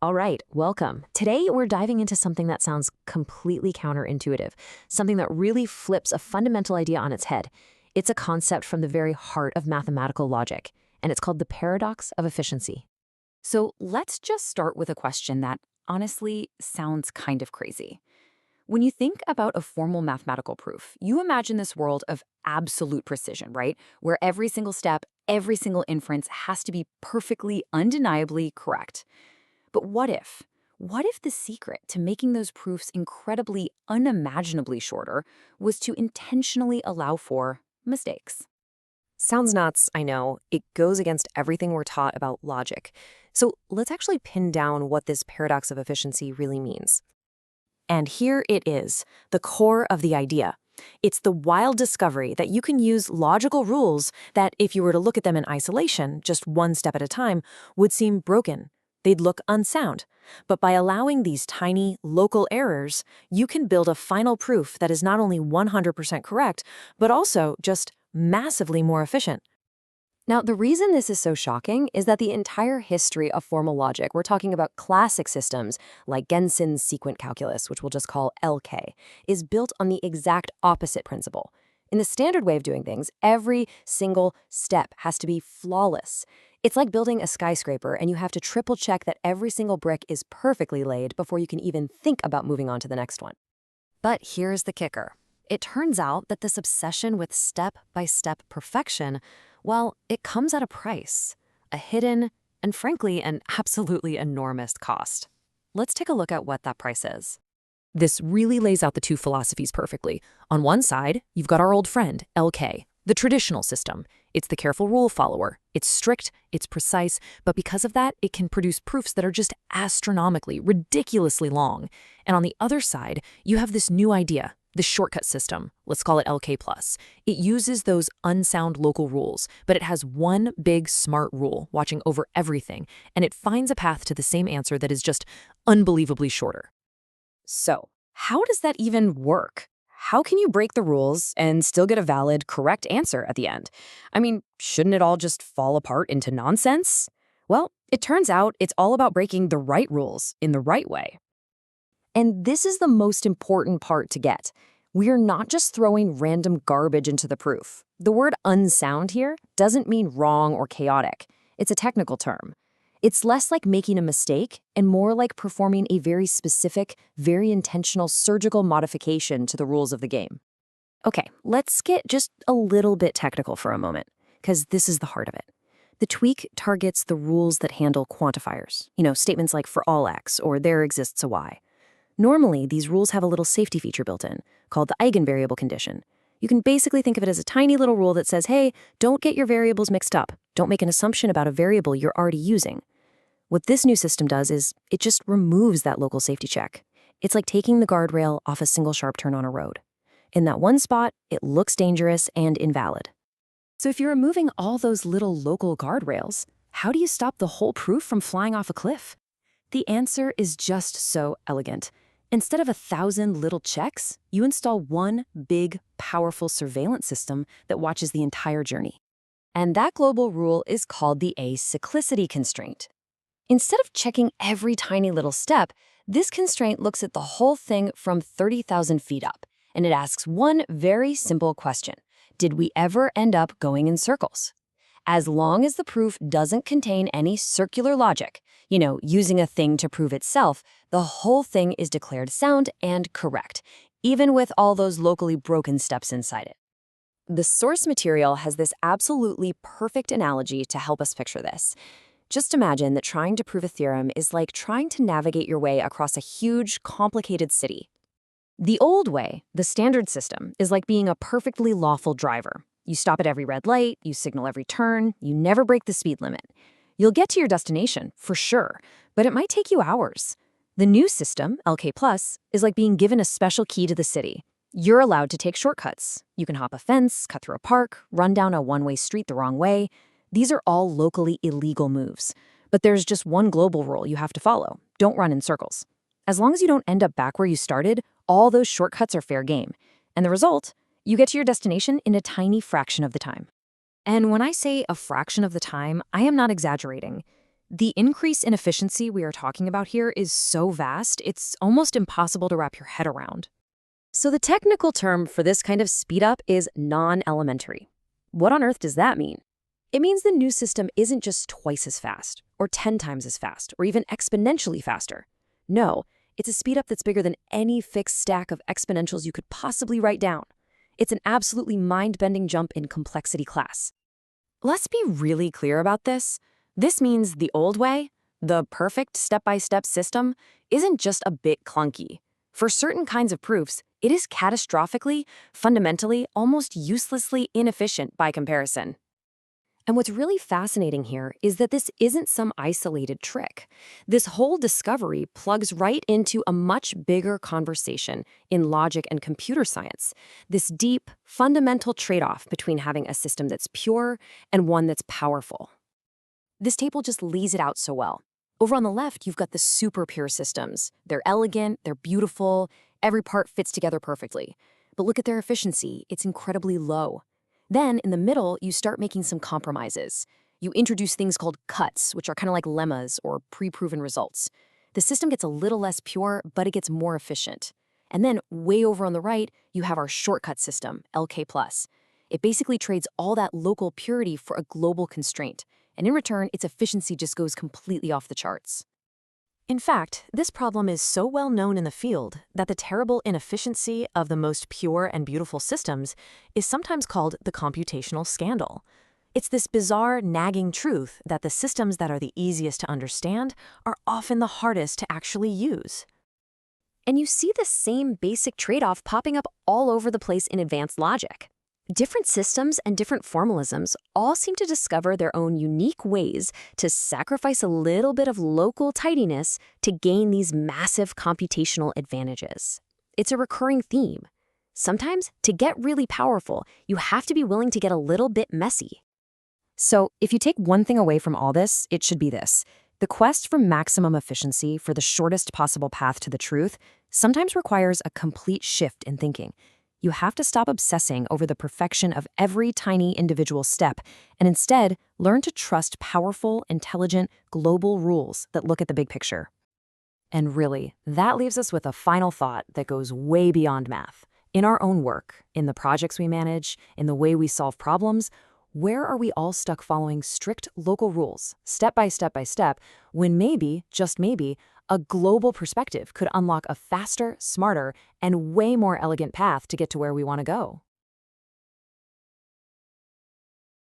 All right, welcome. Today, we're diving into something that sounds completely counterintuitive, something that really flips a fundamental idea on its head. It's a concept from the very heart of mathematical logic, and it's called the paradox of efficiency. So let's just start with a question that honestly sounds kind of crazy. When you think about a formal mathematical proof, you imagine this world of absolute precision, right? Where every single step, every single inference has to be perfectly, undeniably correct. But what if? What if the secret to making those proofs incredibly, unimaginably shorter was to intentionally allow for mistakes? Sounds nuts, I know. It goes against everything we're taught about logic. So let's actually pin down what this paradox of efficiency really means. And here it is, the core of the idea. It's the wild discovery that you can use logical rules that, if you were to look at them in isolation, just one step at a time, would seem broken. They'd look unsound. But by allowing these tiny, local errors, you can build a final proof that is not only 100% correct, but also just massively more efficient. Now, the reason this is so shocking is that the entire history of formal logic, we're talking about classic systems like Gensen's sequent calculus, which we'll just call LK, is built on the exact opposite principle. In the standard way of doing things, every single step has to be flawless. It's like building a skyscraper, and you have to triple check that every single brick is perfectly laid before you can even think about moving on to the next one. But here's the kicker. It turns out that this obsession with step-by-step perfection, well, it comes at a price, a hidden and frankly an absolutely enormous cost. Let's take a look at what that price is. This really lays out the two philosophies perfectly. On one side, you've got our old friend, LK, the traditional system. It's the careful rule follower. It's strict, it's precise, but because of that, it can produce proofs that are just astronomically, ridiculously long. And on the other side, you have this new idea, the shortcut system. Let's call it LK+. It uses those unsound local rules, but it has one big smart rule watching over everything, and it finds a path to the same answer that is just unbelievably shorter. So, how does that even work? How can you break the rules and still get a valid, correct answer at the end? I mean, shouldn't it all just fall apart into nonsense? Well, it turns out it's all about breaking the right rules in the right way. And this is the most important part to get. We're not just throwing random garbage into the proof. The word unsound here doesn't mean wrong or chaotic. It's a technical term. It's less like making a mistake and more like performing a very specific, very intentional surgical modification to the rules of the game. Okay, let's get just a little bit technical for a moment, because this is the heart of it. The tweak targets the rules that handle quantifiers, statements like for all x or there exists a y. Normally, these rules have a little safety feature built in, called the eigenvariable condition. You can basically think of it as a tiny little rule that says, hey, don't get your variables mixed up. Don't make an assumption about a variable you're already using. What this new system does is it just removes that local safety check. It's like taking the guardrail off a single sharp turn on a road. In that one spot, it looks dangerous and invalid. So if you're removing all those little local guardrails, how do you stop the whole proof from flying off a cliff? The answer is just so elegant. Instead of 1,000 little checks, you install one big, powerful surveillance system that watches the entire journey. And that global rule is called the acyclicity constraint. Instead of checking every tiny little step, this constraint looks at the whole thing from 30,000 feet up, and it asks one very simple question. Did we ever end up going in circles? As long as the proof doesn't contain any circular logic, using a thing to prove itself, the whole thing is declared sound and correct, even with all those locally broken steps inside it. The source material has this absolutely perfect analogy to help us picture this. Just imagine that trying to prove a theorem is like trying to navigate your way across a huge, complicated city. The old way, the standard system, is like being a perfectly lawful driver. You stop at every red light, you signal every turn, you never break the speed limit. You'll get to your destination, for sure, but it might take you hours. The new system, LK+, is like being given a special key to the city. You're allowed to take shortcuts. You can hop a fence, cut through a park, run down a one-way street the wrong way. These are all locally illegal moves. But there's just one global rule you have to follow. Don't run in circles. As long as you don't end up back where you started, all those shortcuts are fair game. And the result? You get to your destination in a tiny fraction of the time. And when I say a fraction of the time, I am not exaggerating. The increase in efficiency we are talking about here is so vast, it's almost impossible to wrap your head around. So the technical term for this kind of speed up is non-elementary. What on earth does that mean? It means the new system isn't just twice as fast, or 10 times as fast, or even exponentially faster. No, it's a speed up that's bigger than any fixed stack of exponentials you could possibly write down. It's an absolutely mind-bending jump in complexity class. Let's be really clear about this. This means the old way, the perfect step-by-step system, isn't just a bit clunky. For certain kinds of proofs, it is catastrophically, fundamentally, almost uselessly inefficient by comparison. And what's really fascinating here is that this isn't some isolated trick. This whole discovery plugs right into a much bigger conversation in logic and computer science, this deep, fundamental trade-off between having a system that's pure and one that's powerful. This table just lays it out so well. Over on the left, you've got the super pure systems. They're elegant, they're beautiful, every part fits together perfectly. But look at their efficiency, it's incredibly low. Then, in the middle, you start making some compromises. You introduce things called cuts, which are kind of like lemmas or pre-proven results. The system gets a little less pure, but it gets more efficient. And then, way over on the right, you have our shortcut system, LK+. It basically trades all that local purity for a global constraint. And in return, its efficiency just goes completely off the charts. In fact, this problem is so well known in the field that the terrible inefficiency of the most pure and beautiful systems is sometimes called the computational scandal. It's this bizarre, nagging truth that the systems that are the easiest to understand are often the hardest to actually use. And you see the same basic trade-off popping up all over the place in advanced logic. Different systems and different formalisms all seem to discover their own unique ways to sacrifice a little bit of local tidiness to gain these massive computational advantages. It's a recurring theme. Sometimes, to get really powerful, you have to be willing to get a little bit messy. So, if you take one thing away from all this, it should be this. The quest for maximum efficiency for the shortest possible path to the truth sometimes requires a complete shift in thinking. You have to stop obsessing over the perfection of every tiny individual step and instead learn to trust powerful, intelligent, global rules that look at the big picture. And really, that leaves us with a final thought that goes way beyond math. In our own work, in the projects we manage, in the way we solve problems, where are we all stuck following strict local rules, step by step, when maybe, just maybe, a global perspective could unlock a faster, smarter, and way more elegant path to get to where we want to go?